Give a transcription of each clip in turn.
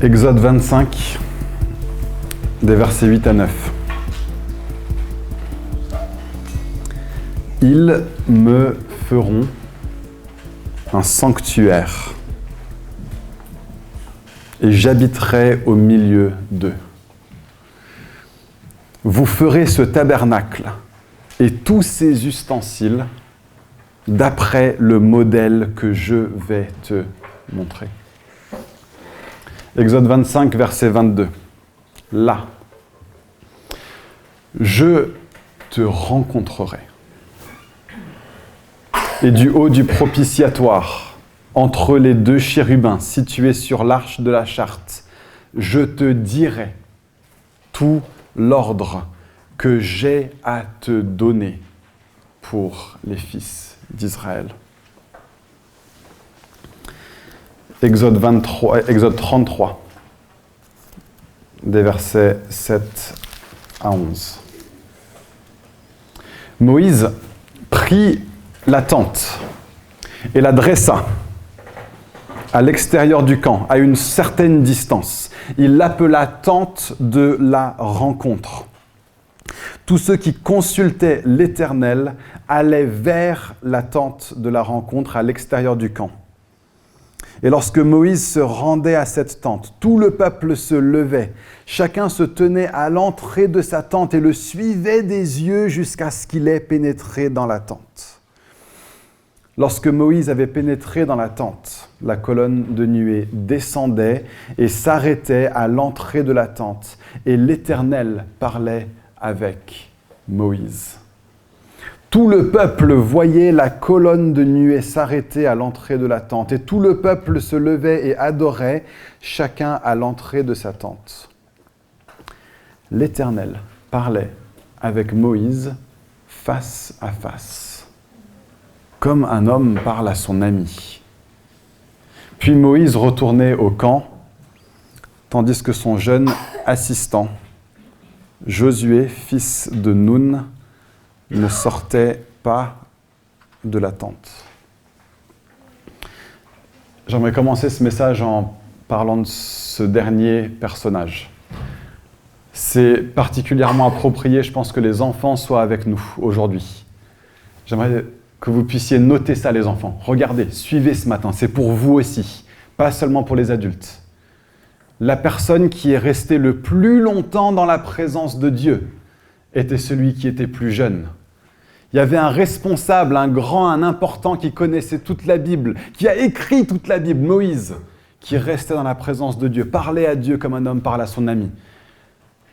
Exode 25, des versets 8 à 9. Ils me feront un sanctuaire et j'habiterai au milieu d'eux. Vous ferez ce tabernacle et tous ses ustensiles d'après le modèle que je vais te montrer. Exode 25, verset 22. Là, je te rencontrerai. Et du haut du propitiatoire, entre les deux chérubins situés sur l'arche de la charte, je te dirai tout l'ordre que j'ai à te donner pour les fils d'Israël. Exode 33, des versets 7 à 11. Moïse prit la tente et la dressa à l'extérieur du camp, à une certaine distance. Il l'appela tente de la rencontre. Tous ceux qui consultaient l'Éternel allaient vers la tente de la rencontre à l'extérieur du camp. Et lorsque Moïse se rendait à cette tente, tout le peuple se levait. Chacun se tenait à l'entrée de sa tente et le suivait des yeux jusqu'à ce qu'il ait pénétré dans la tente. Lorsque Moïse avait pénétré dans la tente, la colonne de nuée descendait et s'arrêtait à l'entrée de la tente, et l'Éternel parlait avec Moïse. Tout le peuple voyait la colonne de nuée s'arrêter à l'entrée de la tente, et tout le peuple se levait et adorait, chacun à l'entrée de sa tente. L'Éternel parlait avec Moïse face à face, comme un homme parle à son ami. Puis Moïse retournait au camp, tandis que son jeune assistant, Josué, fils de Nun, ne sortait pas de la tente. J'aimerais commencer ce message en parlant de ce dernier personnage. C'est particulièrement approprié, je pense, que les enfants soient avec nous aujourd'hui. J'aimerais que vous puissiez noter ça, les enfants. Regardez, suivez ce matin, c'est pour vous aussi, pas seulement pour les adultes. La personne qui est restée le plus longtemps dans la présence de Dieu était celui qui était plus jeune. Il y avait un responsable, un grand, un important qui connaissait toute la Bible, qui a écrit toute la Bible, Moïse, qui restait dans la présence de Dieu, parlait à Dieu comme un homme parle à son ami.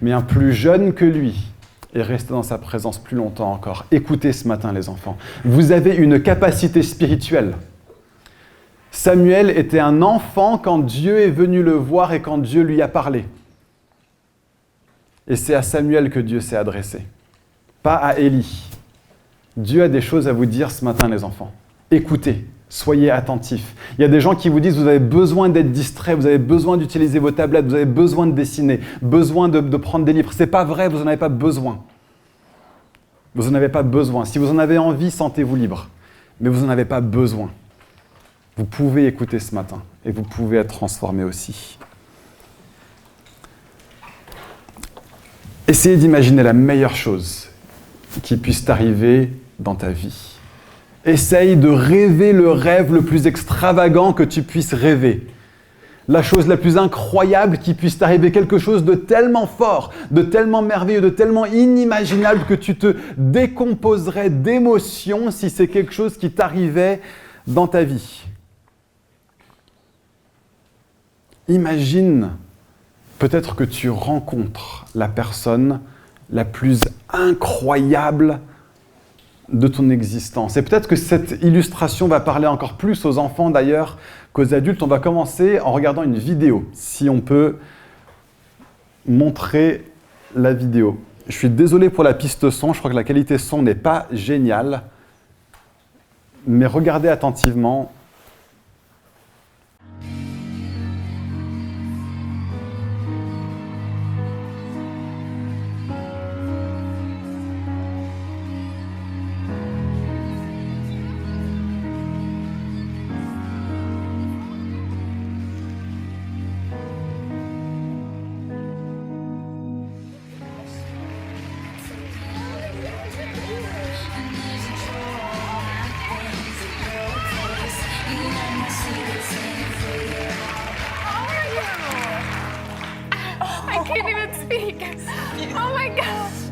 Mais un plus jeune que lui est resté dans sa présence plus longtemps encore. Écoutez ce matin, les enfants. Vous avez une capacité spirituelle. Samuel était un enfant quand Dieu est venu le voir et quand Dieu lui a parlé. Et c'est à Samuel que Dieu s'est adressé, pas à Élie. Dieu a des choses à vous dire ce matin, les enfants. Écoutez, soyez attentifs. Il y a des gens qui vous disent, vous avez besoin d'être distraits, vous avez besoin d'utiliser vos tablettes, vous avez besoin de dessiner, besoin de prendre des livres. Ce n'est pas vrai, vous n'en avez pas besoin. Vous n'en avez pas besoin. Si vous en avez envie, sentez-vous libre. Mais vous n'en avez pas besoin. Vous pouvez écouter ce matin et vous pouvez être transformé aussi. Essayez d'imaginer la meilleure chose qui puisse t'arriver dans ta vie. Essaye de rêver le rêve le plus extravagant que tu puisses rêver. La chose la plus incroyable qui puisse t'arriver, quelque chose de tellement fort, de tellement merveilleux, de tellement inimaginable que tu te décomposerais d'émotion si c'est quelque chose qui t'arrivait dans ta vie. Imagine peut-être que tu rencontres la personne la plus incroyable de ton existence. Et peut-être que cette illustration va parler encore plus aux enfants d'ailleurs qu'aux adultes. On va commencer en regardant une vidéo, si on peut montrer la vidéo. Je suis désolé pour la piste son, je crois que la qualité son n'est pas géniale, mais regardez attentivement.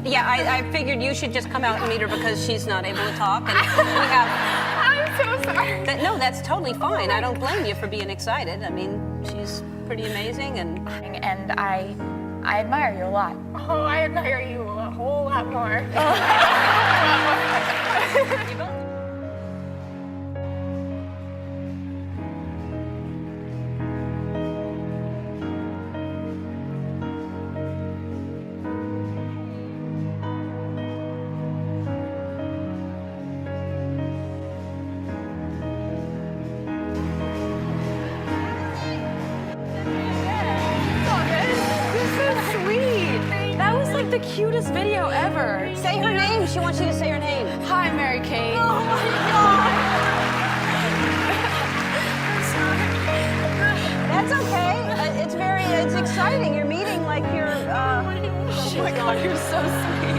Yeah, I figured you should just come out and meet her because she's not able to talk. And we have. I'm so sorry. No, that's totally fine. I don't blame you for being excited. I mean, she's pretty amazing and I admire you a lot. Oh, I admire you a whole lot more. you both. The cutest video ever. Say her name. She wants you to say her name. Hi, Mary Kate. Oh my God. That's okay. It's exciting. You're meeting like you're. Oh my God, you're so sweet.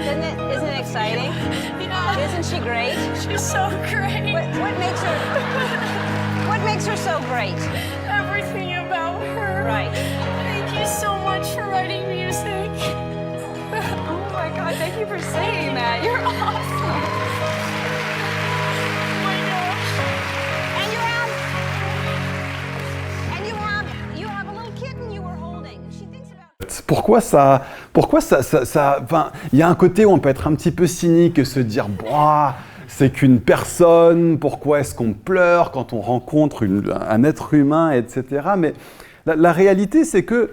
Isn't it exciting? Yeah. Isn't she great? She's so great. What makes her so great? Everything about her. Right. Thank you so much for writing music. Oh my God, thank you for saying that. You're awesome. Oh my gosh. And you have a little kitten you were holding. She thinks about. Pourquoi enfin, il y a un côté où on peut être un petit peu cynique et se dire, bah, c'est qu'une personne, pourquoi est-ce qu'on pleure quand on rencontre un être humain, etc. Mais la réalité, c'est que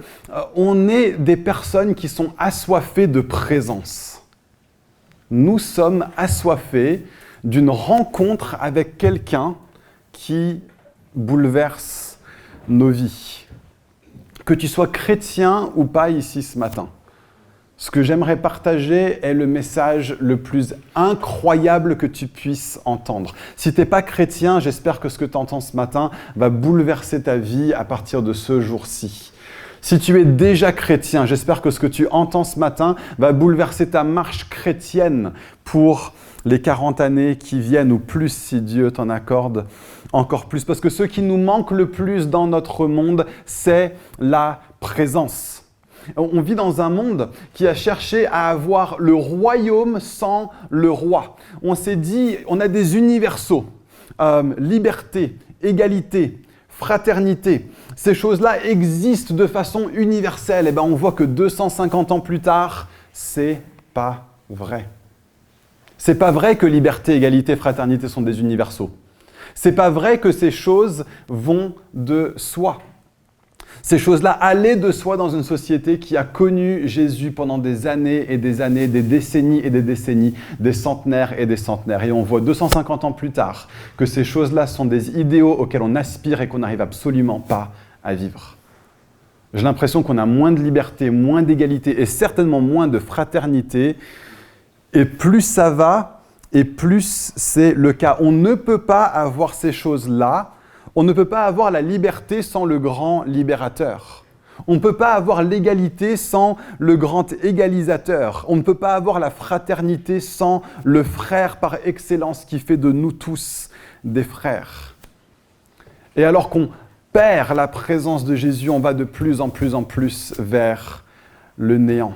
on est des personnes qui sont assoiffées de présence. Nous sommes assoiffés d'une rencontre avec quelqu'un qui bouleverse nos vies. Que tu sois chrétien ou pas ici ce matin, ce que j'aimerais partager est le message le plus incroyable que tu puisses entendre. Si tu n'es pas chrétien, j'espère que ce que tu entends ce matin va bouleverser ta vie à partir de ce jour-ci. Si tu es déjà chrétien, j'espère que ce que tu entends ce matin va bouleverser ta marche chrétienne pour les 40 années qui viennent ou plus si Dieu t'en accorde encore plus. Parce que ce qui nous manque le plus dans notre monde, c'est la présence. On vit dans un monde qui a cherché à avoir le royaume sans le roi. On s'est dit, on a des universaux, liberté, égalité, fraternité. Ces choses-là existent de façon universelle. Et bien, on voit que 250 ans plus tard, c'est pas vrai. C'est pas vrai que liberté, égalité, fraternité sont des universaux. C'est pas vrai que ces choses vont de soi. Ces choses-là allaient de soi dans une société qui a connu Jésus pendant des années et des années, des décennies et des décennies, des centenaires et des centenaires. Et on voit 250 ans plus tard que ces choses-là sont des idéaux auxquels on aspire et qu'on n'arrive absolument pas à vivre. J'ai l'impression qu'on a moins de liberté, moins d'égalité et certainement moins de fraternité. Et plus ça va, et plus c'est le cas. On ne peut pas avoir ces choses-là. On ne peut pas avoir la liberté sans le grand libérateur. On ne peut pas avoir l'égalité sans le grand égalisateur. On ne peut pas avoir la fraternité sans le frère par excellence qui fait de nous tous des frères. Et alors qu'on perd la présence de Jésus, on va de plus en plus vers le néant.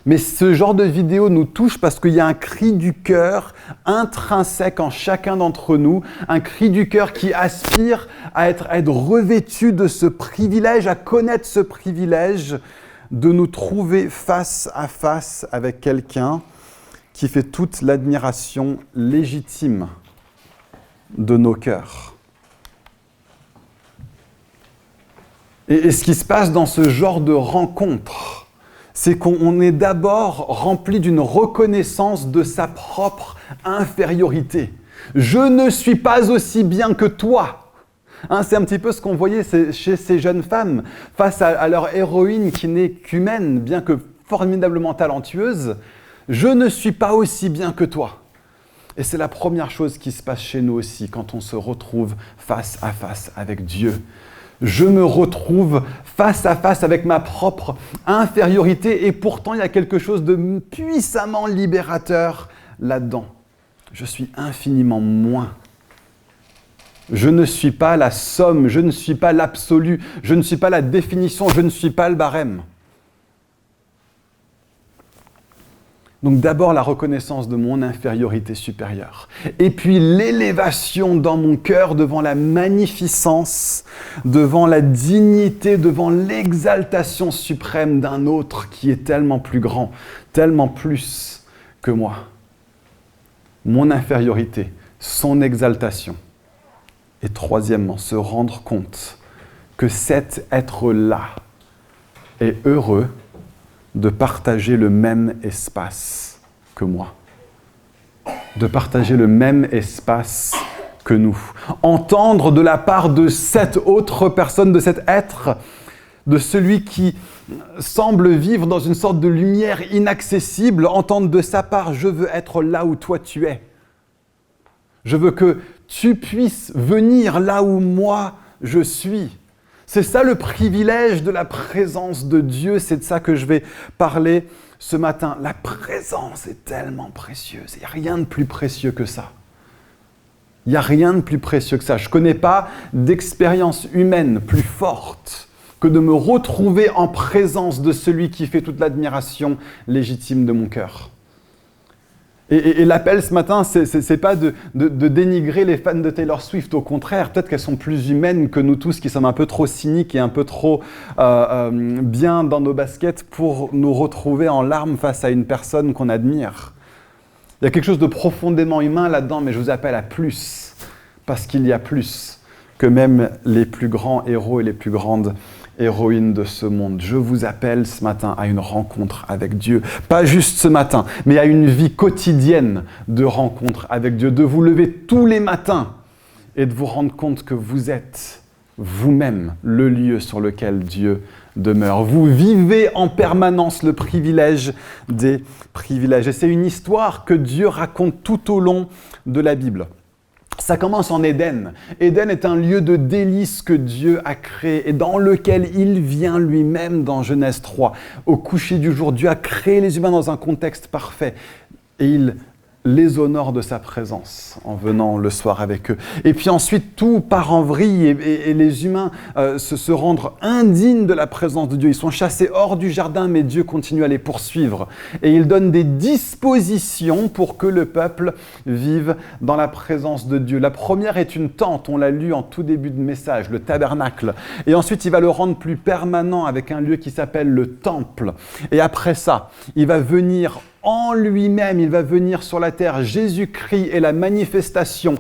Mais ce genre de vidéo nous touche parce qu'il y a un cri du cœur intrinsèque en chacun d'entre nous, un cri du cœur qui aspire à être revêtu de ce privilège, à connaître ce privilège de nous trouver face à face avec quelqu'un qui fait toute l'admiration légitime de nos cœurs. Et ce qui se passe dans ce genre de rencontre, c'est qu'on est d'abord rempli d'une reconnaissance de sa propre infériorité. Je ne suis pas aussi bien que toi. C'est un petit peu ce qu'on voyait chez ces jeunes femmes face à leur héroïne qui n'est qu'humaine, bien que formidablement talentueuse. Je ne suis pas aussi bien que toi. Et c'est la première chose qui se passe chez nous aussi quand on se retrouve face à face avec Dieu. Je me retrouve face à face avec ma propre infériorité et pourtant il y a quelque chose de puissamment libérateur là-dedans. Je suis infiniment moins. Je ne suis pas la somme, je ne suis pas l'absolu, je ne suis pas la définition, je ne suis pas le barème. Donc d'abord la reconnaissance de mon infériorité supérieure. Et puis l'élévation dans mon cœur devant la magnificence, devant la dignité, devant l'exaltation suprême d'un autre qui est tellement plus grand, tellement plus que moi. Mon infériorité, son exaltation. Et troisièmement, se rendre compte que cet être-là est heureux de partager le même espace que moi, de partager le même espace que nous. Entendre de la part de cette autre personne, de cet être, de celui qui semble vivre dans une sorte de lumière inaccessible, entendre de sa part « je veux être là où toi tu es ». Je veux que tu puisses venir là où moi je suis. C'est ça le privilège de la présence de Dieu, c'est de ça que je vais parler ce matin. La présence est tellement précieuse, il n'y a rien de plus précieux que ça. Il n'y a rien de plus précieux que ça. Je ne connais pas d'expérience humaine plus forte que de me retrouver en présence de celui qui fait toute l'admiration légitime de mon cœur. Et l'appel ce matin, c'est pas de dénigrer les fans de Taylor Swift. Au contraire, peut-être qu'elles sont plus humaines que nous tous qui sommes un peu trop cyniques et un peu trop bien dans nos baskets pour nous retrouver en larmes face à une personne qu'on admire. Il y a quelque chose de profondément humain là-dedans, mais je vous appelle à plus, parce qu'il y a plus que même les plus grands héros et les plus grandes héroïne de ce monde. Je vous appelle ce matin à une rencontre avec Dieu. Pas juste ce matin, mais à une vie quotidienne de rencontre avec Dieu. De vous lever tous les matins et de vous rendre compte que vous êtes vous-même le lieu sur lequel Dieu demeure. Vous vivez en permanence le privilège des privilèges. Et c'est une histoire que Dieu raconte tout au long de la Bible. Ça commence en Éden. Éden est un lieu de délices que Dieu a créé et dans lequel il vient lui-même dans Genèse 3. Au coucher du jour, Dieu a créé les humains dans un contexte parfait et il les honore de sa présence en venant le soir avec eux. Et puis ensuite, tout part en vrille et les humains se rendent indignes de la présence de Dieu. Ils sont chassés hors du jardin, mais Dieu continue à les poursuivre. Et il donne des dispositions pour que le peuple vive dans la présence de Dieu. La première est une tente, on l'a lu en tout début de message, le tabernacle. Et ensuite, il va le rendre plus permanent avec un lieu qui s'appelle le temple. Et après ça, il va venir en lui-même, il va venir sur la terre. Jésus-Christ est la manifestation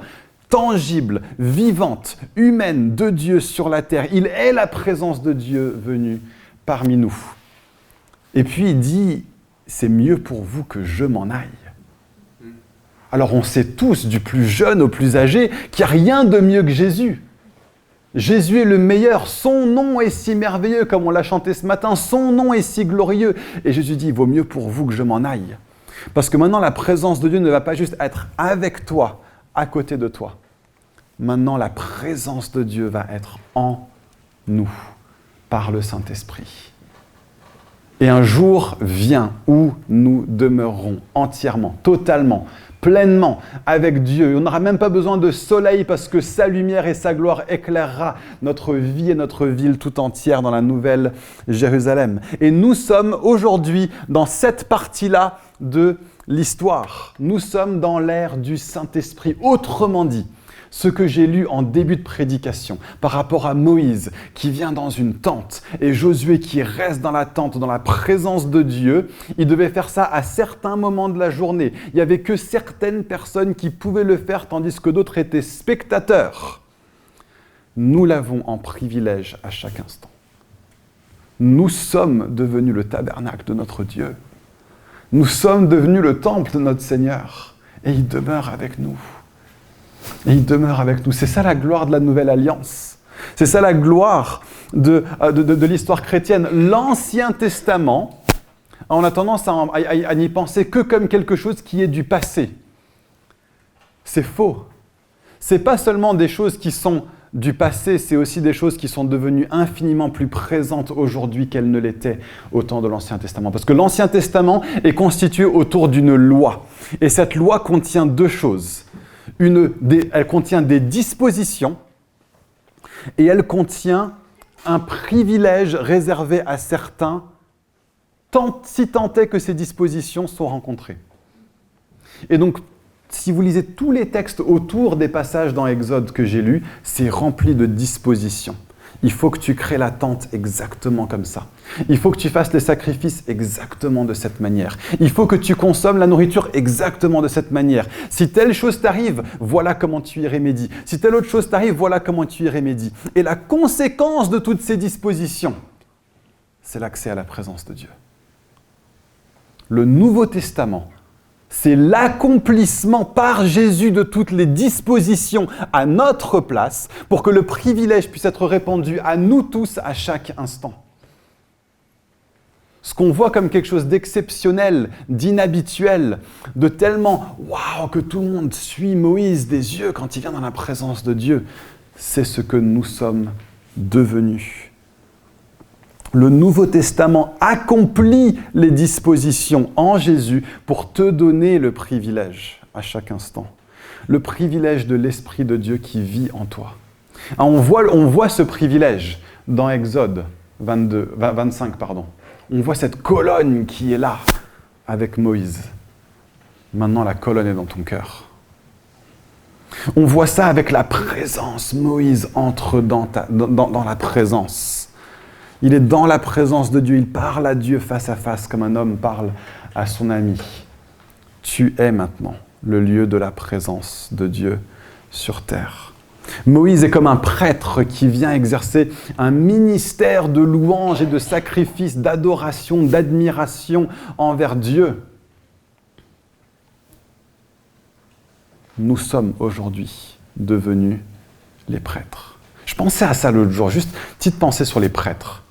tangible, vivante, humaine de Dieu sur la terre. Il est la présence de Dieu venue parmi nous. Et puis il dit, c'est mieux pour vous que je m'en aille. Alors on sait tous, du plus jeune au plus âgé, qu'il n'y a rien de mieux que Jésus. Jésus est le meilleur, son nom est si merveilleux, comme on l'a chanté ce matin, son nom est si glorieux. Et Jésus dit, il vaut mieux pour vous que je m'en aille. Parce que maintenant, la présence de Dieu ne va pas juste être avec toi, à côté de toi. Maintenant, la présence de Dieu va être en nous, par le Saint-Esprit. Et un jour vient où nous demeurerons entièrement, totalement, pleinement avec Dieu. On n'aura même pas besoin de soleil parce que sa lumière et sa gloire éclairera notre vie et notre ville tout entière dans la nouvelle Jérusalem. Et nous sommes aujourd'hui dans cette partie-là de l'histoire. Nous sommes dans l'ère du Saint-Esprit. Autrement dit, ce que j'ai lu en début de prédication par rapport à Moïse qui vient dans une tente et Josué qui reste dans la tente, dans la présence de Dieu, il devait faire ça à certains moments de la journée. Il n'y avait que certaines personnes qui pouvaient le faire tandis que d'autres étaient spectateurs. Nous l'avons en privilège à chaque instant. Nous sommes devenus le tabernacle de notre Dieu. Nous sommes devenus le temple de notre Seigneur et il demeure avec nous. Et il demeure avec nous. C'est ça la gloire de la Nouvelle Alliance. C'est ça la gloire de l'histoire chrétienne. L'Ancien Testament, on a tendance à n'y penser que comme quelque chose qui est du passé. C'est faux. Ce n'est pas seulement des choses qui sont du passé, c'est aussi des choses qui sont devenues infiniment plus présentes aujourd'hui qu'elles ne l'étaient au temps de l'Ancien Testament. Parce que l'Ancien Testament est constitué autour d'une loi. Et cette loi contient deux choses. Elle contient des dispositions et elle contient un privilège réservé à certains si tant est que ces dispositions sont rencontrées. Et donc, si vous lisez tous les textes autour des passages dans Exode que j'ai lus, c'est rempli de dispositions. Il faut que tu crées la tente exactement comme ça. Il faut que tu fasses les sacrifices exactement de cette manière. Il faut que tu consommes la nourriture exactement de cette manière. Si telle chose t'arrive, voilà comment tu y remédies. Si telle autre chose t'arrive, voilà comment tu y remédies. Et la conséquence de toutes ces dispositions, c'est l'accès à la présence de Dieu. Le Nouveau Testament, c'est l'accomplissement par Jésus de toutes les dispositions à notre place pour que le privilège puisse être répandu à nous tous à chaque instant. Ce qu'on voit comme quelque chose d'exceptionnel, d'inhabituel, de tellement « waouh » que tout le monde suit Moïse des yeux quand il vient dans la présence de Dieu, c'est ce que nous sommes devenus. Le Nouveau Testament accomplit les dispositions en Jésus pour te donner le privilège à chaque instant. Le privilège de l'Esprit de Dieu qui vit en toi. On voit ce privilège dans Exode 25. On voit cette colonne qui est là avec Moïse. Maintenant, la colonne est dans ton cœur. On voit ça avec la présence. Moïse entre dans la présence. Il est dans la présence de Dieu, il parle à Dieu face à face comme un homme parle à son ami. Tu es maintenant le lieu de la présence de Dieu sur terre. Moïse est comme un prêtre qui vient exercer un ministère de louange et de sacrifice, d'adoration, d'admiration envers Dieu. Nous sommes aujourd'hui devenus les prêtres. Je pensais à ça l'autre jour, juste petite pensée sur les prêtres.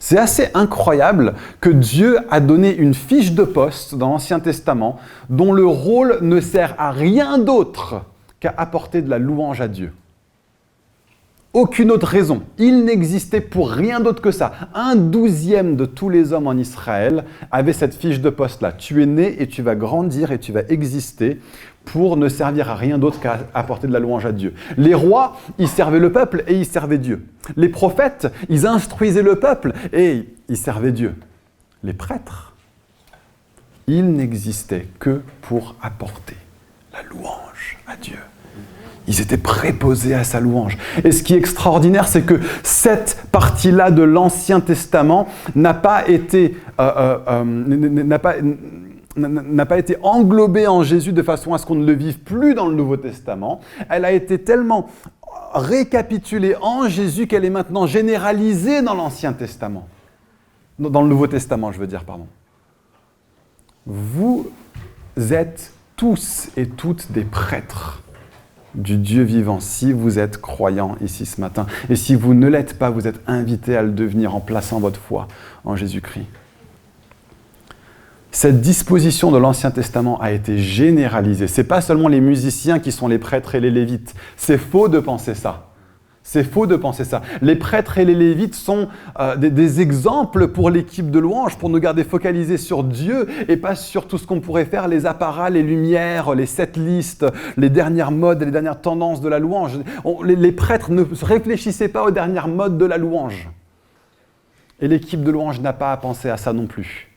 C'est assez incroyable que Dieu a donné une fiche de poste dans l'Ancien Testament dont le rôle ne sert à rien d'autre qu'à apporter de la louange à Dieu. Aucune autre raison. Il n'existait pour rien d'autre que ça. 1/12 de tous les hommes en Israël avaient cette fiche de poste-là. Tu es né et tu vas grandir et tu vas exister pour ne servir à rien d'autre qu'à apporter de la louange à Dieu. Les rois, ils servaient le peuple et ils servaient Dieu. Les prophètes, ils instruisaient le peuple et ils servaient Dieu. Les prêtres, ils n'existaient que pour apporter la louange à Dieu. Ils étaient préposés à sa louange. Et ce qui est extraordinaire, c'est que cette partie-là de l'Ancien Testament n'a pas été englobée en Jésus de façon à ce qu'on ne le vive plus dans le Nouveau Testament. Elle a été tellement récapitulée en Jésus qu'elle est maintenant généralisée dans l'Ancien Testament. Dans le Nouveau Testament, je veux dire, pardon. Vous êtes tous et toutes des prêtres du Dieu vivant, si vous êtes croyants ici ce matin. Et si vous ne l'êtes pas, vous êtes invités à le devenir en plaçant votre foi en Jésus-Christ. Cette disposition de l'Ancien Testament a été généralisée. Ce n'est pas seulement les musiciens qui sont les prêtres et les lévites. C'est faux de penser ça. C'est faux de penser ça. Les prêtres et les lévites sont des exemples pour l'équipe de louange, pour nous garder focalisés sur Dieu et pas sur tout ce qu'on pourrait faire, les apparats, les lumières, les setlists, les dernières modes, les dernières tendances de la louange. Les prêtres ne réfléchissaient pas aux dernières modes de la louange. Et l'équipe de louange n'a pas à penser à ça non plus.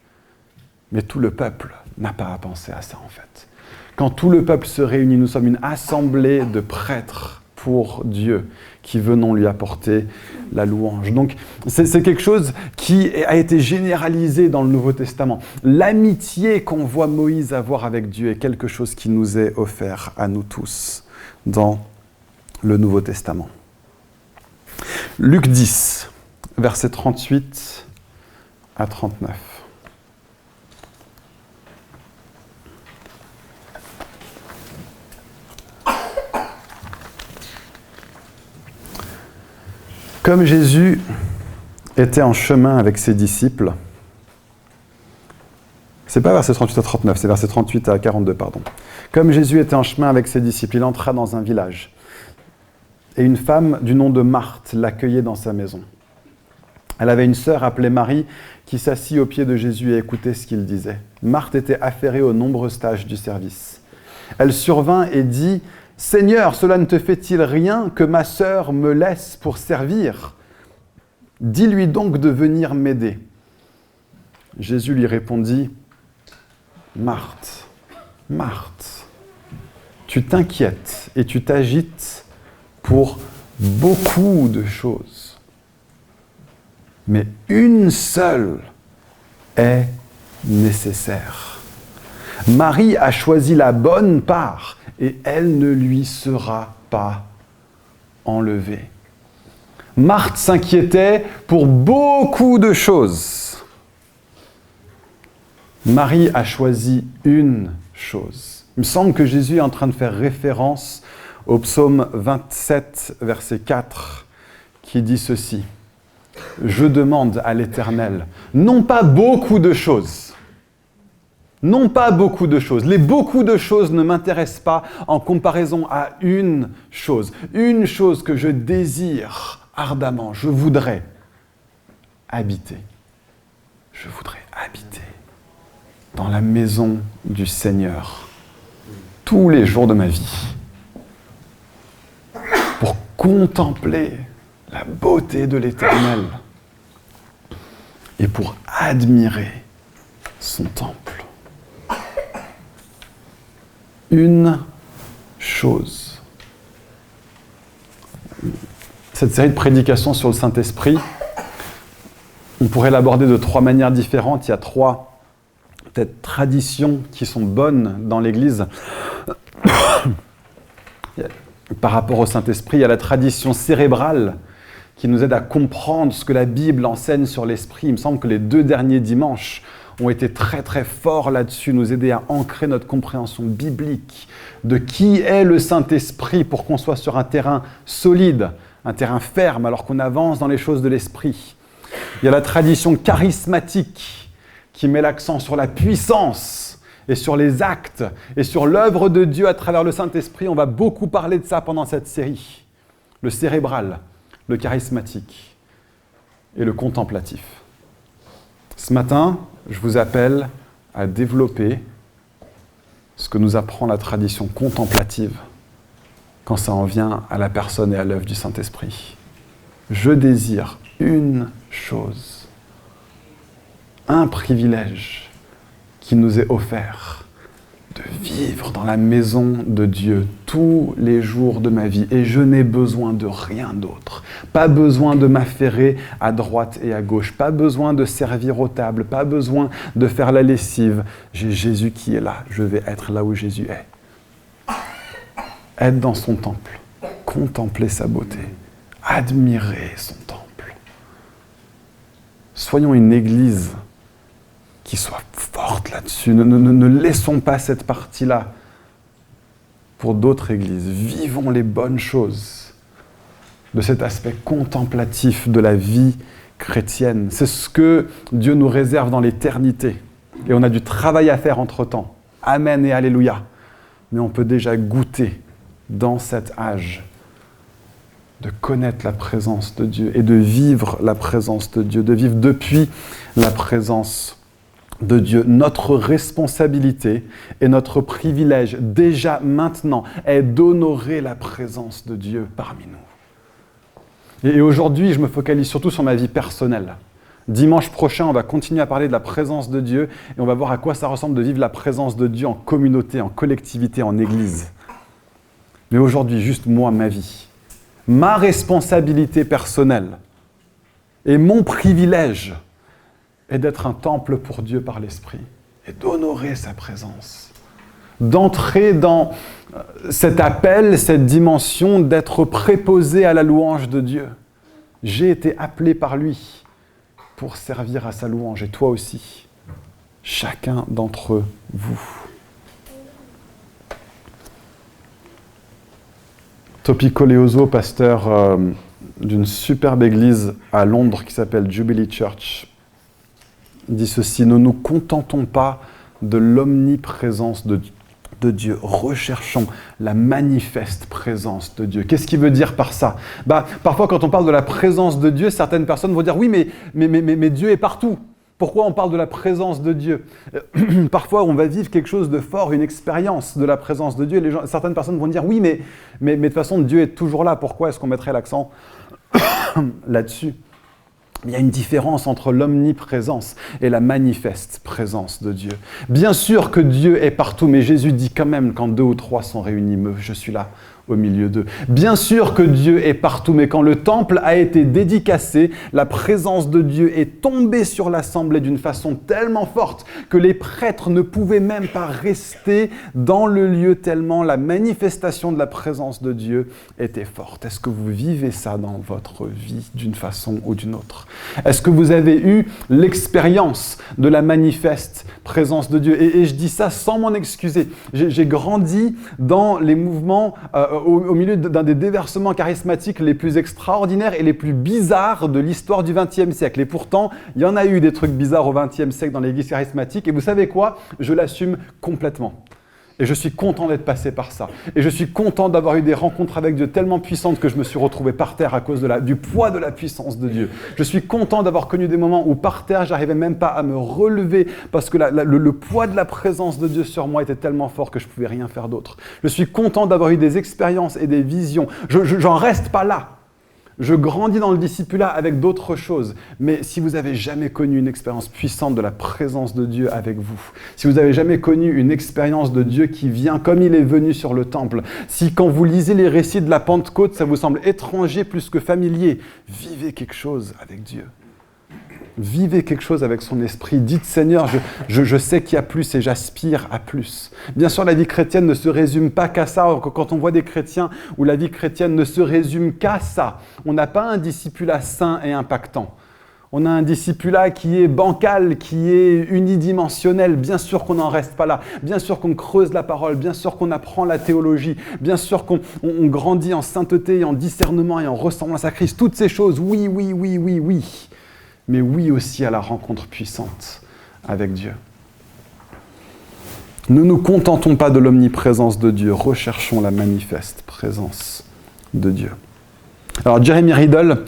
Mais tout le peuple n'a pas à penser à ça en fait. Quand tout le peuple se réunit, nous sommes une assemblée de prêtres pour Dieu qui venons lui apporter la louange. Donc, c'est quelque chose qui a été généralisé dans le Nouveau Testament. L'amitié qu'on voit Moïse avoir avec Dieu est quelque chose qui nous est offert à nous tous dans le Nouveau Testament. Luc 10, versets 38 à 39. Comme Jésus était en chemin avec ses disciples, c'est pas verset 38 à 39, c'est verset 38 à 42, pardon. Comme Jésus était en chemin avec ses disciples, il entra dans un village. Et une femme du nom de Marthe l'accueillait dans sa maison. Elle avait une sœur appelée Marie qui s'assit aux pieds de Jésus et écoutait ce qu'il disait. Marthe était affairée aux nombreuses tâches du service. Elle survint et dit « Seigneur, cela ne te fait-il rien que ma sœur me laisse pour servir ? Dis-lui donc de venir m'aider. » Jésus lui répondit, « Marthe, Marthe, tu t'inquiètes et tu t'agites pour beaucoup de choses. Mais une seule est nécessaire. Marie a choisi la bonne part et elle ne lui sera pas enlevée. » Marthe s'inquiétait pour beaucoup de choses. Marie a choisi une chose. Il me semble que Jésus est en train de faire référence au psaume 27, verset 4, qui dit ceci. « Je demande à l'Éternel, non pas beaucoup de choses, non pas beaucoup de choses. Les beaucoup de choses ne m'intéressent pas en comparaison à une chose que je désire ardemment. Je voudrais habiter. Je voudrais habiter dans la maison du Seigneur tous les jours de ma vie pour contempler la beauté de l'Éternel et pour admirer son temple. Une chose. Cette série de prédications sur le Saint-Esprit, on pourrait l'aborder de 3 manières différentes. Il y a 3 peut-être traditions qui sont bonnes dans l'Église. Par rapport au Saint-Esprit, il y a la tradition cérébrale qui nous aide à comprendre ce que la Bible enseigne sur l'Esprit. Il me semble que les 2 derniers dimanches ont été très très forts là-dessus, nous aider à ancrer notre compréhension biblique de qui est le Saint-Esprit pour qu'on soit sur un terrain solide, un terrain ferme, alors qu'on avance dans les choses de l'Esprit. Il y a la tradition charismatique qui met l'accent sur la puissance et sur les actes et sur l'œuvre de Dieu à travers le Saint-Esprit. On va beaucoup parler de ça pendant cette série. Le cérébral, le charismatique et le contemplatif. Ce matin, je vous appelle à développer ce que nous apprend la tradition contemplative quand ça en vient à la personne et à l'œuvre du Saint-Esprit. Je désire une chose, un privilège qui nous est offert, de vivre dans la maison de Dieu tous les jours de ma vie. Et je n'ai besoin de rien d'autre. Pas besoin de m'affairer à droite et à gauche. Pas besoin de servir aux tables. Pas besoin de faire la lessive. J'ai Jésus qui est là. Je vais être là où Jésus est. Être dans son temple. Contempler sa beauté. Admirer son temple. Soyons une église qui soit forte là-dessus. Ne laissons pas cette partie-là pour d'autres églises. Vivons les bonnes choses de cet aspect contemplatif de la vie chrétienne. C'est ce que Dieu nous réserve dans l'éternité. Et on a du travail à faire entre-temps. Amen et Alléluia. Mais on peut déjà goûter dans cet âge de connaître la présence de Dieu et de vivre la présence de Dieu, de vivre depuis la présence de Dieu. Notre responsabilité et notre privilège, déjà maintenant, est d'honorer la présence de Dieu parmi nous. Et aujourd'hui, je me focalise surtout sur ma vie personnelle. Dimanche prochain, on va continuer à parler de la présence de Dieu et on va voir à quoi ça ressemble de vivre la présence de Dieu en communauté, en collectivité, en église. Mais aujourd'hui, juste moi, ma vie, ma responsabilité personnelle et mon privilège est d'être un temple pour Dieu par l'Esprit et d'honorer sa présence, d'entrer dans cet appel, cette dimension d'être préposé à la louange de Dieu. J'ai été appelé par lui pour servir à sa louange, et toi aussi, chacun d'entre vous. Topico Leoso, pasteur d'une superbe église à Londres qui s'appelle Jubilee Church, dit ceci: ne nous contentons pas de l'omniprésence de Dieu, recherchons la manifeste présence de Dieu. Qu'est-ce qu'il veut dire par ça ? Parfois, quand on parle de la présence de Dieu, certaines personnes vont dire oui, mais Dieu est partout. Pourquoi on parle de la présence de Dieu ? Parfois, on va vivre quelque chose de fort, une expérience de la présence de Dieu. Et certaines personnes vont dire oui, mais de toute façon, Dieu est toujours là. Pourquoi est-ce qu'on mettrait l'accent là-dessus ? Il y a une différence entre l'omniprésence et la manifeste présence de Dieu. Bien sûr que Dieu est partout, mais Jésus dit quand même, quand 2 ou 3 sont réunis, je suis là au milieu d'eux. Bien sûr que Dieu est partout, mais quand le temple a été dédicacé, la présence de Dieu est tombée sur l'assemblée d'une façon tellement forte que les prêtres ne pouvaient même pas rester dans le lieu tellement la manifestation de la présence de Dieu était forte. Est-ce que vous vivez ça dans votre vie d'une façon ou d'une autre? Est-ce que vous avez eu l'expérience de la manifeste présence de Dieu? Et je dis ça sans m'en excuser. J'ai grandi dans les mouvements au milieu d'un des déversements charismatiques les plus extraordinaires et les plus bizarres de l'histoire du XXe siècle. Et pourtant, il y en a eu des trucs bizarres au XXe siècle dans l'église charismatique. Et vous savez quoi? Je l'assume complètement. Et je suis content d'être passé par ça. Et je suis content d'avoir eu des rencontres avec Dieu tellement puissantes que je me suis retrouvé par terre à cause du poids de la puissance de Dieu. Je suis content d'avoir connu des moments où par terre, j'arrivais même pas à me relever parce que le poids de la présence de Dieu sur moi était tellement fort que je pouvais rien faire d'autre. Je suis content d'avoir eu des expériences et des visions. J'en reste pas là. Je grandis dans le discipulat avec d'autres choses, mais si vous n'avez jamais connu une expérience puissante de la présence de Dieu avec vous, si vous n'avez jamais connu une expérience de Dieu qui vient comme il est venu sur le temple, si quand vous lisez les récits de la Pentecôte, ça vous semble étranger plus que familier, vivez quelque chose avec Dieu. Vivez quelque chose avec son esprit. Dites, Seigneur, je sais qu'il y a plus et j'aspire à plus. Bien sûr, la vie chrétienne ne se résume pas qu'à ça. Quand on voit des chrétiens où la vie chrétienne ne se résume qu'à ça, on n'a pas un discipulat sain et impactant. On a un discipulat qui est bancal, qui est unidimensionnel. Bien sûr qu'on n'en reste pas là. Bien sûr qu'on creuse la parole. Bien sûr qu'on apprend la théologie. Bien sûr qu'on grandit en sainteté, en discernement et en ressemblance à Christ. Toutes ces choses, oui. Mais oui aussi à la rencontre puissante avec Dieu. Ne nous contentons pas de l'omniprésence de Dieu, recherchons la manifeste présence de Dieu. Alors Jeremy Riddle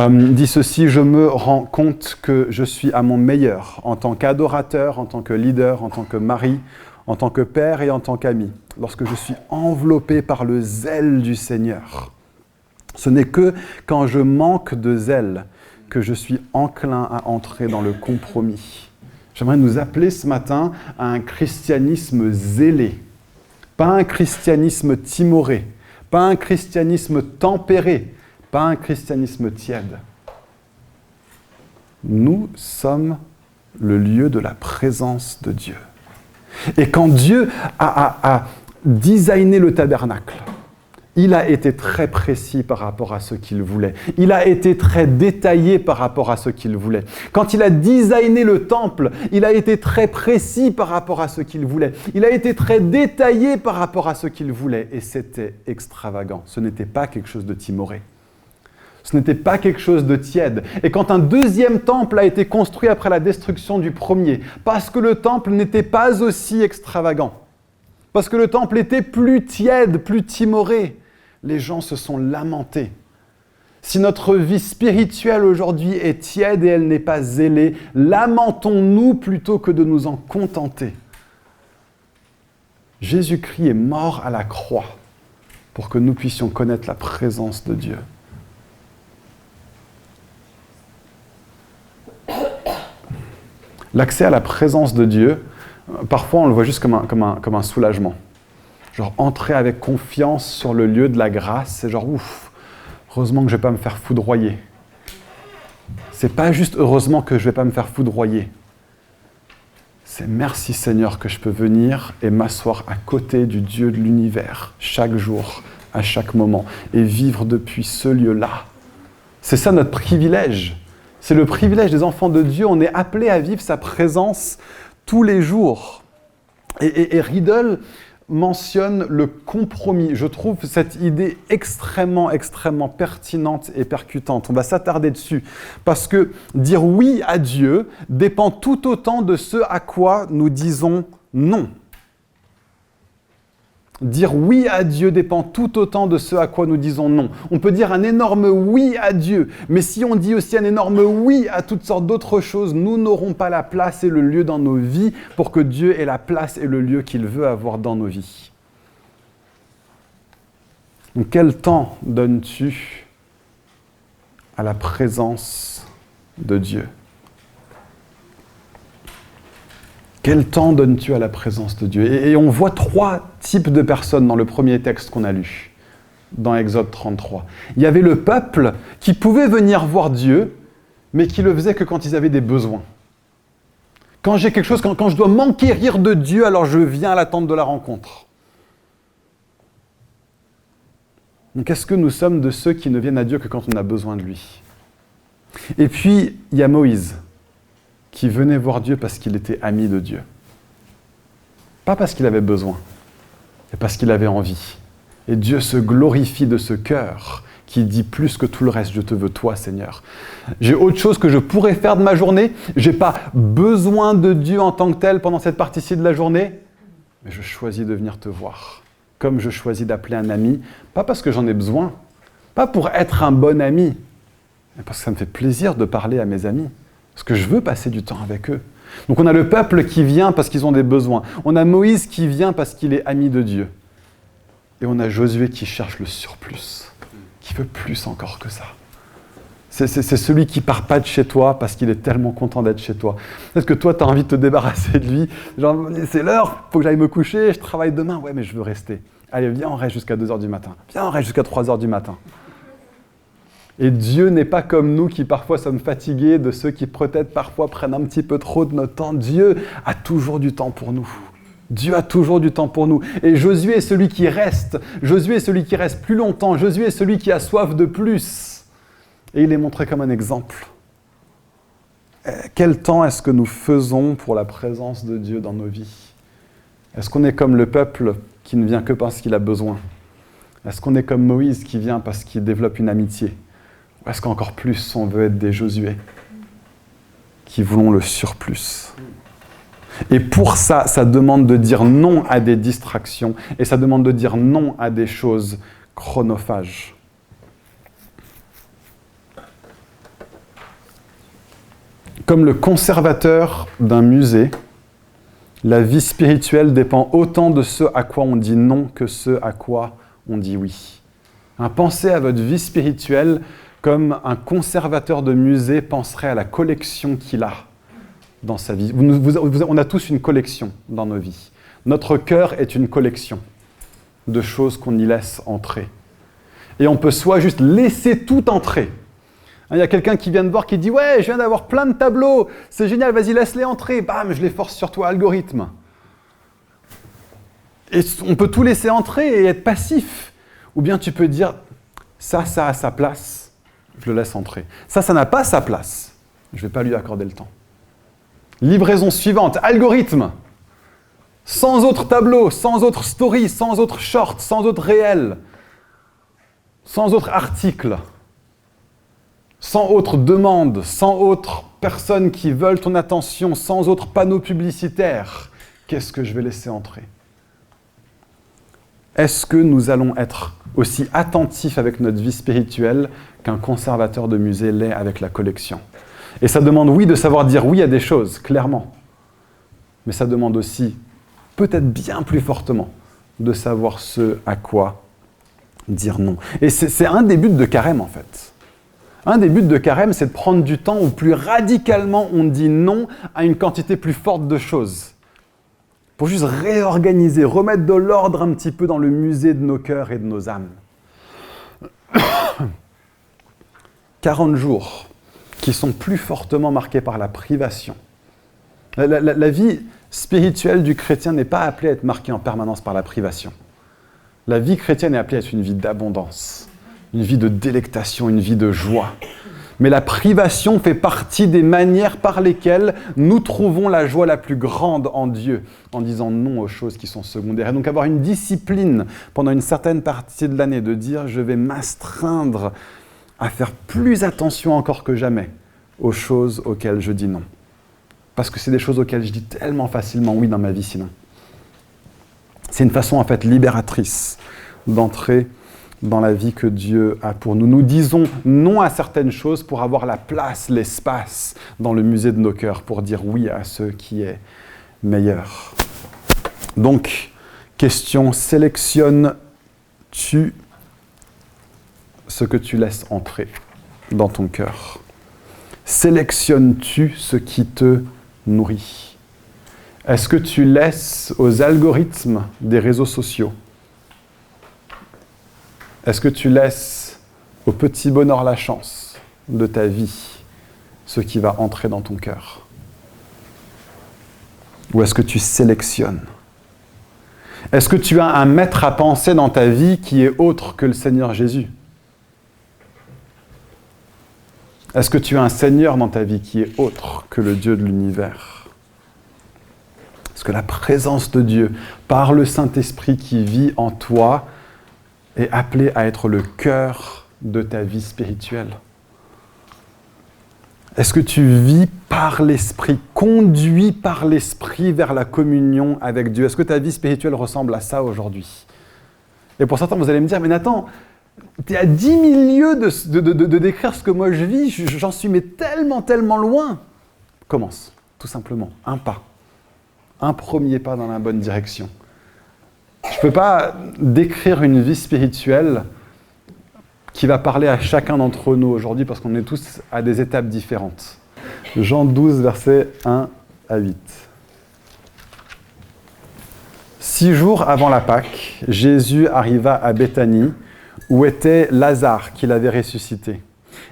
dit ceci: « Je me rends compte que je suis à mon meilleur en tant qu'adorateur, en tant que leader, en tant que mari, en tant que père et en tant qu'ami, lorsque je suis enveloppé par le zèle du Seigneur. Ce n'est que quand je manque de zèle que je suis enclin à entrer dans le compromis. » J'aimerais nous appeler ce matin à un christianisme zélé, pas un christianisme timoré, pas un christianisme tempéré, pas un christianisme tiède. Nous sommes le lieu de la présence de Dieu. Et quand Dieu a designé le tabernacle, il a été très précis par rapport à ce qu'il voulait. Il a été très détaillé par rapport à ce qu'il voulait. Quand il a designé le temple, il a été très précis par rapport à ce qu'il voulait. Il a été très détaillé par rapport à ce qu'il voulait. Et c'était extravagant. Ce n'était pas quelque chose de timoré. Ce n'était pas quelque chose de tiède. Et quand un deuxième temple a été construit après la destruction du premier, parce que le temple n'était pas aussi extravagant, parce que le temple était plus tiède, plus timoré, les gens se sont lamentés. Si notre vie spirituelle aujourd'hui est tiède et elle n'est pas zélée, lamentons-nous plutôt que de nous en contenter. Jésus-Christ est mort à la croix pour que nous puissions connaître la présence de Dieu. L'accès à la présence de Dieu, parfois on le voit juste comme un soulagement. Genre entrer avec confiance sur le lieu de la grâce, c'est genre ouf, heureusement que je ne vais pas me faire foudroyer. C'est pas juste heureusement que je ne vais pas me faire foudroyer. C'est merci Seigneur que je peux venir et m'asseoir à côté du Dieu de l'univers chaque jour, à chaque moment, et vivre depuis ce lieu-là. C'est ça notre privilège. C'est le privilège des enfants de Dieu. On est appelés à vivre sa présence tous les jours. Et Riddle mentionne le compromis. Je trouve cette idée extrêmement pertinente et percutante. On va s'attarder dessus. Parce que dire oui à Dieu dépend tout autant de ce à quoi nous disons non. Dire oui à Dieu dépend tout autant de ce à quoi nous disons non. On peut dire un énorme oui à Dieu, mais si on dit aussi un énorme oui à toutes sortes d'autres choses, nous n'aurons pas la place et le lieu dans nos vies pour que Dieu ait la place et le lieu qu'il veut avoir dans nos vies. Donc quel temps donnes-tu à la présence de Dieu. Quel temps donnes-tu à la présence de Dieu ? Et on voit 3 types de personnes dans le premier texte qu'on a lu, dans Exode 33. Il y avait le peuple qui pouvait venir voir Dieu, mais qui le faisait que quand ils avaient des besoins. Quand j'ai quelque chose, quand je dois m'enquérir de Dieu, alors je viens à l'attente de la rencontre. Donc est-ce que nous sommes de ceux qui ne viennent à Dieu que quand on a besoin de lui ? Et puis, il y a Moïse, qui venait voir Dieu parce qu'il était ami de Dieu. Pas parce qu'il avait besoin, mais parce qu'il avait envie. Et Dieu se glorifie de ce cœur qui dit plus que tout le reste, je te veux toi, Seigneur. J'ai autre chose que je pourrais faire de ma journée, j'ai pas besoin de Dieu en tant que tel pendant cette partie-ci de la journée, mais je choisis de venir te voir. Comme je choisis d'appeler un ami, pas parce que j'en ai besoin, pas pour être un bon ami, mais parce que ça me fait plaisir de parler à mes amis, parce que je veux passer du temps avec eux. Donc on a le peuple qui vient parce qu'ils ont des besoins, on a Moïse qui vient parce qu'il est ami de Dieu, et on a Josué qui cherche le surplus, qui veut plus encore que ça. C'est celui qui part pas de chez toi parce qu'il est tellement content d'être chez toi. Peut-être que toi, tu as envie de te débarrasser de lui. Genre, c'est l'heure, il faut que j'aille me coucher, je travaille demain. Ouais, mais je veux rester. Allez, viens, on reste jusqu'à 2h du matin. Viens, on reste jusqu'à 3h du matin. Et Dieu n'est pas comme nous qui parfois sommes fatigués, de ceux qui peut-être parfois prennent un petit peu trop de notre temps. Dieu a toujours du temps pour nous. Dieu a toujours du temps pour nous. Et Josué est celui qui reste. Josué est celui qui reste plus longtemps. Josué est celui qui a soif de plus. Et il est montré comme un exemple. Quel temps est-ce que nous faisons pour la présence de Dieu dans nos vies ? Est-ce qu'on est comme le peuple qui ne vient que parce qu'il a besoin ? Est-ce qu'on est comme Moïse qui vient parce qu'il développe une amitié ? Ou est-ce qu'encore plus, on veut être des Josué qui voulons le surplus ? Et pour ça, ça demande de dire non à des distractions et ça demande de dire non à des choses chronophages. Comme le conservateur d'un musée, la vie spirituelle dépend autant de ce à quoi on dit non que ce à quoi on dit oui. Pensez à votre vie spirituelle comme un conservateur de musée penserait à la collection qu'il a dans sa vie. On a tous une collection dans nos vies. Notre cœur est une collection de choses qu'on y laisse entrer. Et on peut soit juste laisser tout entrer. Il y a quelqu'un qui vient de voir qui dit « Ouais, je viens d'avoir plein de tableaux, c'est génial, vas-y, laisse-les entrer. » Bam, je les force sur toi, algorithme. Et on peut tout laisser entrer et être passif. Ou bien tu peux dire « Ça a sa place, je le laisse entrer. Ça n'a pas sa place, je ne vais pas lui accorder le temps. » Livraison suivante, algorithme. Sans autre tableau, sans autre story, sans autre short, sans autre réel, sans autre article, sans autre demande, sans autre personnes qui veulent ton attention, sans autre panneau publicitaire. Qu'est-ce que je vais laisser entrer ? Est-ce que nous allons être aussi attentifs avec notre vie spirituelle qu'un conservateur de musée l'est avec la collection ? Et ça demande, oui, de savoir dire oui à des choses, clairement. Mais ça demande aussi, peut-être bien plus fortement, de savoir ce à quoi dire non. Et c'est un des buts de Carême, en fait. Un des buts de Carême, c'est de prendre du temps où plus radicalement on dit non à une quantité plus forte de choses. Pour juste réorganiser, remettre de l'ordre un petit peu dans le musée de nos cœurs et de nos âmes. 40 jours qui sont plus fortement marqués par la privation. La vie spirituelle du chrétien n'est pas appelée à être marquée en permanence par la privation. La vie chrétienne est appelée à être une vie d'abondance, une vie de délectation, une vie de joie. Mais la privation fait partie des manières par lesquelles nous trouvons la joie la plus grande en Dieu, en disant non aux choses qui sont secondaires. Et donc avoir une discipline pendant une certaine partie de l'année, de dire « je vais m'astreindre à faire plus attention encore que jamais aux choses auxquelles je dis non. » Parce que c'est des choses auxquelles je dis tellement facilement oui dans ma vie sinon. C'est une façon en fait libératrice d'entrer dans la vie que Dieu a pour nous. Nous disons non à certaines choses pour avoir la place, l'espace dans le musée de nos cœurs, pour dire oui à ce qui est meilleur. Donc, question, sélectionnes-tu ce que tu laisses entrer dans ton cœur ? Sélectionnes-tu ce qui te nourrit? Est-ce que tu laisses aux algorithmes des réseaux sociaux? Est-ce que tu laisses au petit bonheur la chance de ta vie ce qui va entrer dans ton cœur? Ou est-ce que tu sélectionnes? Est-ce que tu as un maître à penser dans ta vie qui est autre que le Seigneur Jésus? Est-ce que tu as un Seigneur dans ta vie qui est autre que le Dieu de l'univers? Est-ce que la présence de Dieu, par le Saint-Esprit qui vit en toi, est appelée à être le cœur de ta vie spirituelle? Est-ce que tu vis par l'Esprit, conduit par l'Esprit vers la communion avec Dieu? Est-ce que ta vie spirituelle ressemble à ça aujourd'hui? Et pour certains, vous allez me dire, mais Nathan, tu es à 10 000 lieues de décrire ce que moi je vis, j'en suis mais tellement loin. Commence, tout simplement, un pas, un premier pas dans la bonne direction. Je ne peux pas décrire une vie spirituelle qui va parler à chacun d'entre nous aujourd'hui parce qu'on est tous à des étapes différentes. Jean 12, versets 1 à 8. 6 jours avant la Pâque, Jésus arriva à Béthanie, où était Lazare, qu'il avait ressuscité.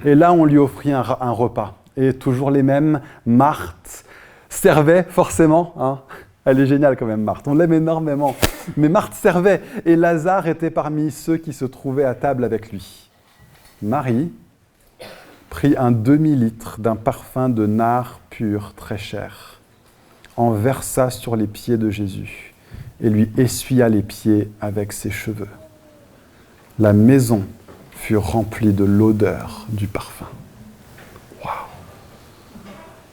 Et là, on lui offrit un repas. Et toujours les mêmes, Marthe servait, forcément. Hein. Elle est géniale quand même, Marthe. On l'aime énormément. Mais Marthe servait. Et Lazare était parmi ceux qui se trouvaient à table avec lui. Marie prit un demi-litre d'un parfum de nard pur, très cher, en versa sur les pieds de Jésus et lui essuya les pieds avec ses cheveux. La maison fut remplie de l'odeur du parfum. Waouh!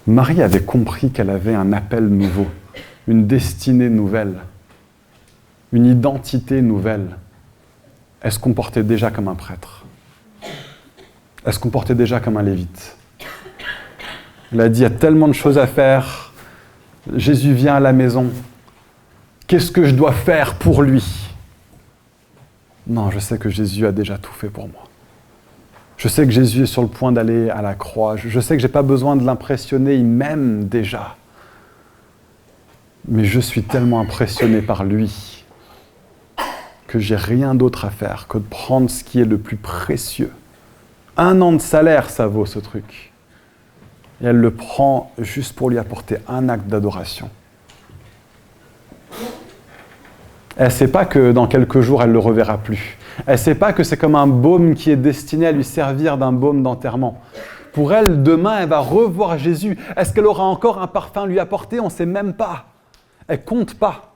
Marie avait compris qu'elle avait un appel nouveau, une destinée nouvelle, une identité nouvelle. Elle se comportait déjà comme un prêtre. Elle se comportait déjà comme un lévite. Elle a dit, il y a tellement de choses à faire. Jésus vient à la maison. Qu'est-ce que je dois faire pour lui? Non, je sais que Jésus a déjà tout fait pour moi. Je sais que Jésus est sur le point d'aller à la croix. Je sais que je n'ai pas besoin de l'impressionner, il m'aime déjà. Mais je suis tellement impressionné par lui que j'ai rien d'autre à faire que de prendre ce qui est le plus précieux. 1 an de salaire, ça vaut ce truc. Et elle le prend juste pour lui apporter un acte d'adoration. Elle ne sait pas que dans quelques jours, elle ne le reverra plus. Elle ne sait pas que c'est comme un baume qui est destiné à lui servir d'un baume d'enterrement. Pour elle, demain, elle va revoir Jésus. Est-ce qu'elle aura encore un parfum à lui apporter? On ne sait même pas. Elle ne compte pas.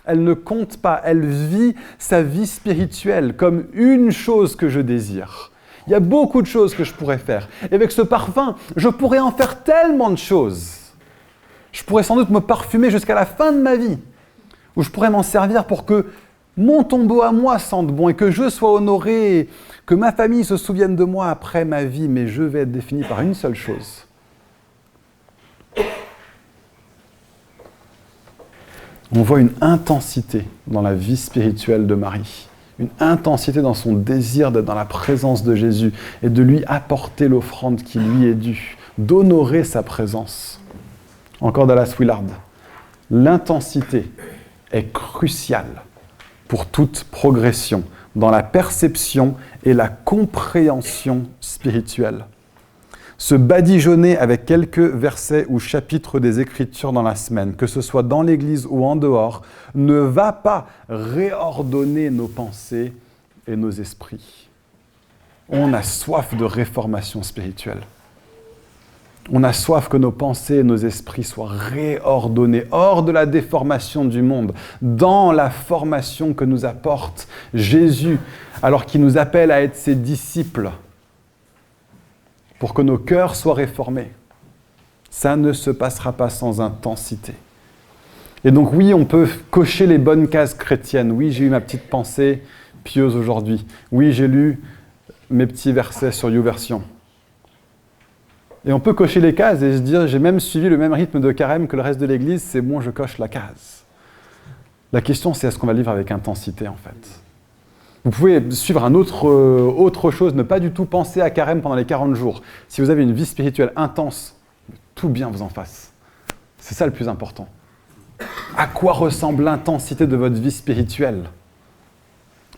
Elle ne compte pas. Elle vit sa vie spirituelle comme une chose que je désire. Il y a beaucoup de choses que je pourrais faire. Et avec ce parfum, je pourrais en faire tellement de choses. Je pourrais sans doute me parfumer jusqu'à la fin de ma vie. Où je pourrais m'en servir pour que mon tombeau à moi sente bon et que je sois honoré, que ma famille se souvienne de moi après ma vie, mais je vais être défini par une seule chose. On voit une intensité dans la vie spirituelle de Marie, une intensité dans son désir d'être dans la présence de Jésus et de lui apporter l'offrande qui lui est due, d'honorer sa présence. Encore Dallas Willard. L'intensité est cruciale pour toute progression dans la perception et la compréhension spirituelle. Se badigeonner avec quelques versets ou chapitres des Écritures dans la semaine, que ce soit dans l'Église ou en dehors, ne va pas réordonner nos pensées et nos esprits. On a soif de réformation spirituelle. On a soif que nos pensées et nos esprits soient réordonnés, hors de la déformation du monde, dans la formation que nous apporte Jésus, alors qu'il nous appelle à être ses disciples, pour que nos cœurs soient réformés. Ça ne se passera pas sans intensité. Et donc oui, on peut cocher les bonnes cases chrétiennes. Oui, j'ai eu ma petite pensée pieuse aujourd'hui. Oui, j'ai lu mes petits versets sur YouVersion. Et on peut cocher les cases et se dire, j'ai même suivi le même rythme de carême que le reste de l'Église, c'est bon, je coche la case. La question, c'est est-ce qu'on va le vivre avec intensité, en fait? Vous pouvez suivre autre chose, ne pas du tout penser à carême pendant les 40 jours. Si vous avez une vie spirituelle intense, tout bien vous en fasse. C'est ça le plus important. À quoi ressemble l'intensité de votre vie spirituelle ?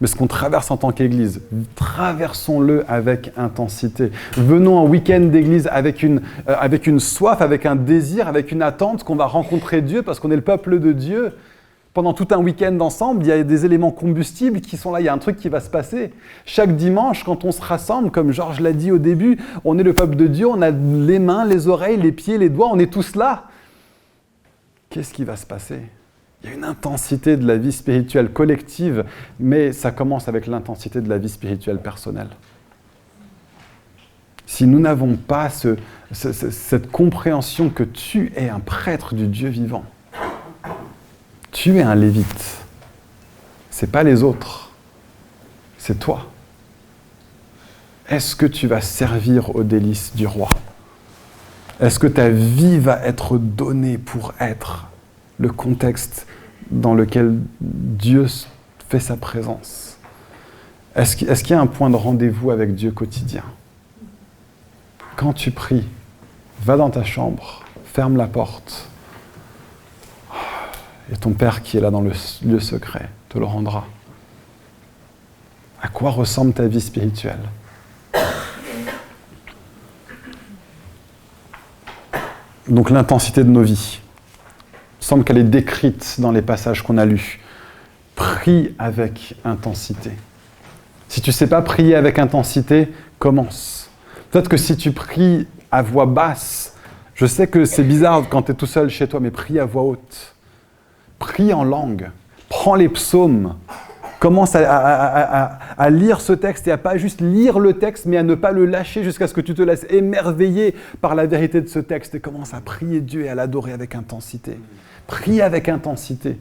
Mais ce qu'on traverse en tant qu'Église, traversons-le avec intensité. Venons en week-end d'Église avec une soif, avec un désir, avec une attente qu'on va rencontrer Dieu parce qu'on est le peuple de Dieu. Pendant tout un week-end ensemble, il y a des éléments combustibles qui sont là, il y a un truc qui va se passer. Chaque dimanche, quand on se rassemble, comme Georges l'a dit au début, on est le peuple de Dieu, on a les mains, les oreilles, les pieds, les doigts, on est tous là. Qu'est-ce qui va se passer ? Il y a une intensité de la vie spirituelle collective, mais ça commence avec l'intensité de la vie spirituelle personnelle. Si nous n'avons pas cette compréhension que tu es un prêtre du Dieu vivant, tu es un lévite, c'est pas les autres, c'est toi. Est-ce que tu vas servir aux délices du roi ? Est-ce que ta vie va être donnée pour être le contexte dans lequel Dieu fait sa présence ? Est-ce qu'il y a un point de rendez-vous avec Dieu quotidien ? Quand tu pries, va dans ta chambre, ferme la porte, et ton Père qui est là dans le lieu secret te le rendra. À quoi ressemble ta vie spirituelle ? Donc l'intensité de nos vies. Il semble qu'elle est décrite dans les passages qu'on a lus. Prie avec intensité. Si tu ne sais pas prier avec intensité, commence. Peut-être que si tu pries à voix basse, je sais que c'est bizarre quand tu es tout seul chez toi, mais prie à voix haute. Prie en langue. Prends les psaumes. Commence à lire ce texte et à pas juste lire le texte, mais à ne pas le lâcher jusqu'à ce que tu te laisses émerveiller par la vérité de ce texte et commence à prier Dieu et à l'adorer avec intensité. Prie avec intensité.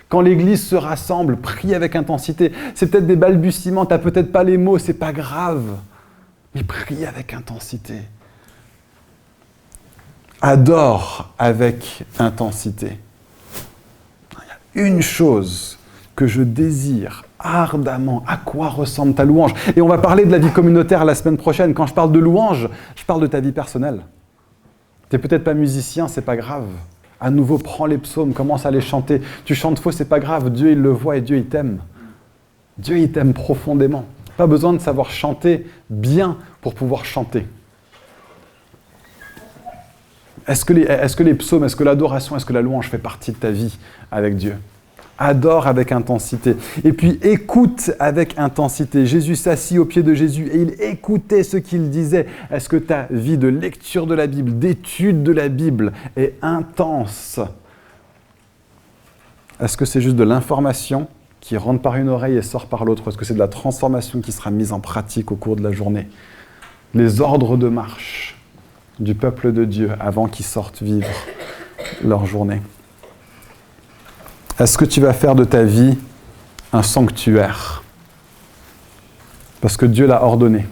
Quand l'Église se rassemble, prie avec intensité. C'est peut-être des balbutiements, tu n'as peut-être pas les mots, c'est pas grave. Mais prie avec intensité. Adore avec intensité. Il y a une chose que je désire ardemment. À quoi ressemble ta louange ? Et on va parler de la vie communautaire la semaine prochaine. Quand je parle de louange, je parle de ta vie personnelle. Tu n'es peut-être pas musicien, c'est pas grave. À nouveau, prends les psaumes, commence à les chanter. Tu chantes faux, c'est pas grave. Dieu, il le voit et Dieu, il t'aime. Dieu, il t'aime profondément. Pas besoin de savoir chanter bien pour pouvoir chanter. Est-ce que les psaumes, est-ce que l'adoration, est-ce que la louange fait partie de ta vie avec Dieu ? Adore avec intensité. Et puis écoute avec intensité. Jésus s'assit aux pieds de Jésus et il écoutait ce qu'il disait. Est-ce que ta vie de lecture de la Bible, d'étude de la Bible est intense ? Est-ce que c'est juste de l'information qui rentre par une oreille et sort par l'autre ? Est-ce que c'est de la transformation qui sera mise en pratique au cours de la journée ? Les ordres de marche du peuple de Dieu avant qu'ils sortent vivre leur journée. Est-ce que tu vas faire de ta vie un sanctuaire ? Parce que Dieu l'a ordonné.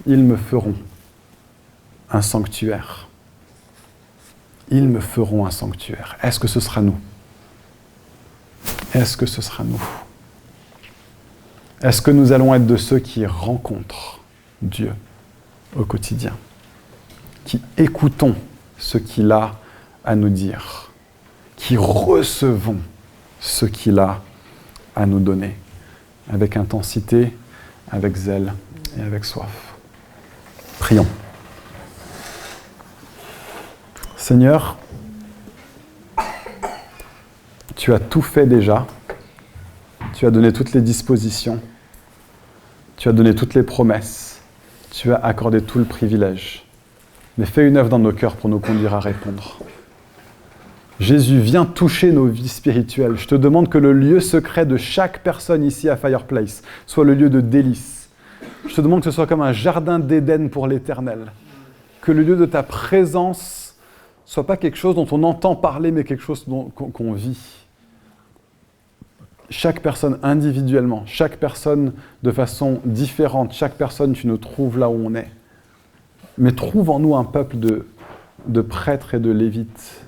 Ils me feront un sanctuaire. Ils me feront un sanctuaire. Est-ce que ce sera nous ? Est-ce que ce sera nous ? Est-ce que nous allons être de ceux qui rencontrent Dieu au quotidien ? Qui écoutons ce qu'il a à nous dire ? Qui recevons ce qu'il a à nous donner, avec intensité, avec zèle et avec soif. Prions. Seigneur, tu as tout fait déjà, tu as donné toutes les dispositions, tu as donné toutes les promesses, tu as accordé tout le privilège, mais fais une œuvre dans nos cœurs pour nous conduire à répondre. Jésus, viens toucher nos vies spirituelles. Je te demande que le lieu secret de chaque personne ici à Fireplace soit le lieu de délice. Je te demande que ce soit comme un jardin d'Éden pour l'Éternel. Que le lieu de ta présence ne soit pas quelque chose dont on entend parler, mais quelque chose qu'on vit. Chaque personne individuellement, chaque personne de façon différente, chaque personne, tu nous trouves là où on est. Mais trouve en nous un peuple de prêtres et de lévites.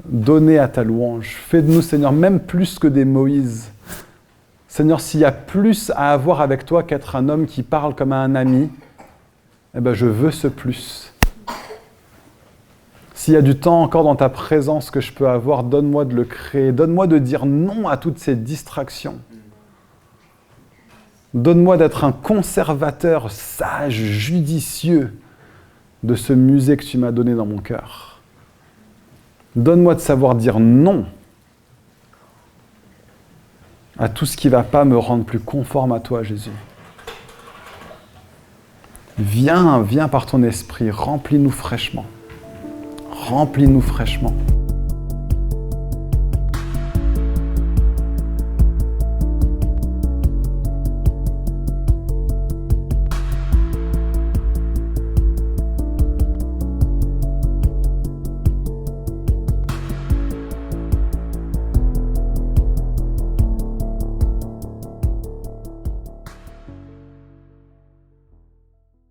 Donnez à ta louange. Fais de nous, Seigneur, même plus que des Moïse. Seigneur, s'il y a plus à avoir avec toi qu'être un homme qui parle comme à un ami, eh ben je veux ce plus. S'il y a du temps encore dans ta présence que je peux avoir, donne-moi de le créer. Donne-moi de dire non à toutes ces distractions. Donne-moi d'être un conservateur sage, judicieux de ce musée que tu m'as donné dans mon cœur. Donne-moi de savoir dire non à tout ce qui ne va pas me rendre plus conforme à toi, Jésus. Viens par ton esprit, remplis-nous fraîchement. Remplis-nous fraîchement.